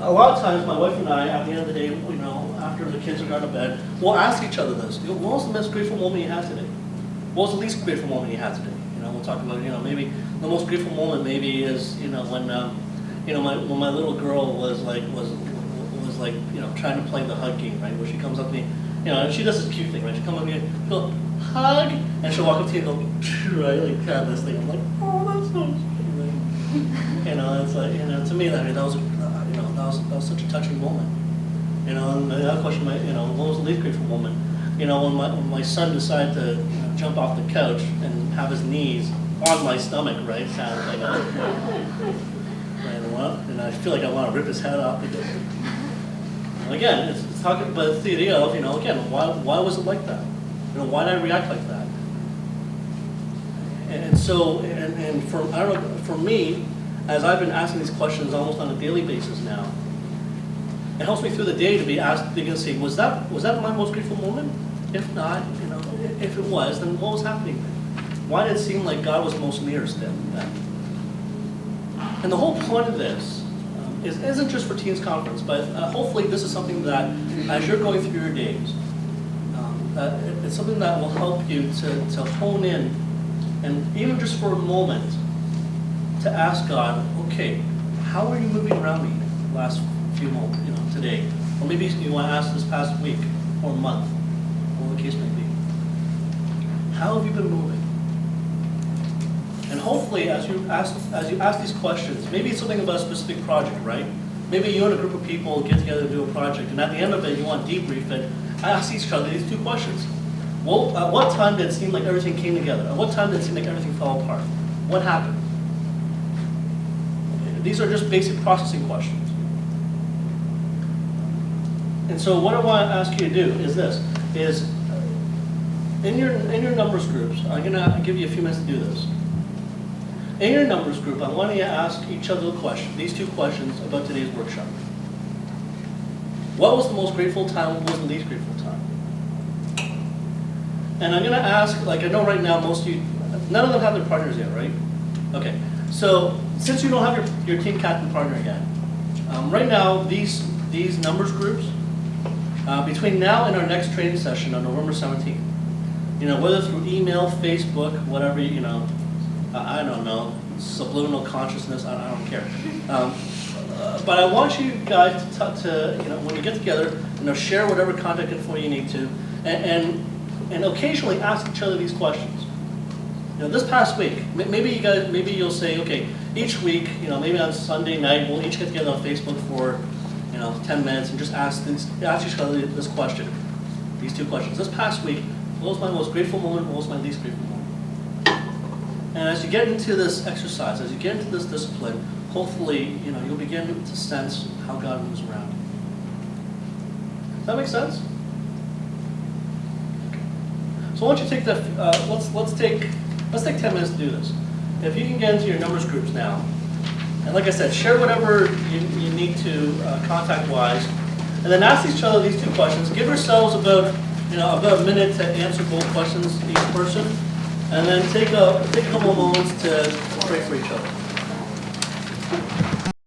a lot of times my wife and I, at the end of the day, after the kids are gone to bed, we'll ask each other this. What was the most grateful moment you had today? What was the least grateful moment you had today? We'll talk about, maybe the most grateful moment maybe is, when my little girl was trying to play the hug game, right? Where she comes up to me, and she does this cute thing, right? She comes up to me, she'll go, hug, and she'll walk up to you and go, right, like kind of this thing. I'm like, oh, that's so sweet, right? It's like, to me, that was such a touching moment. And the other question, what was the least grateful moment? When my son decided to jump off the couch and have his knees on my stomach, right? Kind of thing. And I feel like I want to rip his head off. Again, it's talking about the idea of, again, why was it like that? Why did I react like that? And so, for me, as I've been asking these questions almost on a daily basis now, it helps me through the day to be asked, begin to say, was that my most grateful moment? If not, if it was, then what was happening then? Why did it seem like God was most nearest then? And the whole point of this isn't just for Teens Conference, but hopefully this is something that, as you're going through your days, it's something that will help you to hone in, and even just for a moment, to ask God, okay, how are you moving around me last few moments, today? Or maybe you want to ask this past week or month, or the case may be. How have you been moving? And hopefully, as you ask these questions, maybe it's something about a specific project, right? Maybe you and a group of people get together to do a project, and at the end of it, you want to debrief it. Ask each other these two questions. Well, at what time did it seem like everything came together? At what time did it seem like everything fell apart? What happened? These are just basic processing questions. And so what I want to ask you to do is this, in your numbers groups, I'm going to give you a few minutes to do this. In your numbers group, I want you to ask each other these two questions about today's workshop. What was the most grateful time? What was the least grateful time? And I'm going to ask, like I know right now most of you, none of them have their partners yet, right? Okay, so since you don't have your team captain partner yet, right now these numbers groups, between now and our next training session on November 17th, whether through email, Facebook, whatever, I don't know, subliminal consciousness, I don't care. But I want you guys to when you get together, share whatever contact info you need to, and occasionally ask each other these questions. This past week, maybe you'll say, okay, each week, maybe on Sunday night, we'll each get together on Facebook for 10 minutes and just ask each other this question, these two questions. This past week, what was my most grateful moment? What was my least grateful moment? And as you get into this exercise, as you get into this discipline, hopefully, you'll begin to sense how God moves around. Does that make sense? Okay. So I want you to take that. Let's take 10 minutes to do this. If you can get into your numbers groups now, and like I said, share whatever you need to contact-wise, and then ask each other these two questions. Give yourselves about a minute to answer both questions each person, and then take a couple of moments to pray for each other.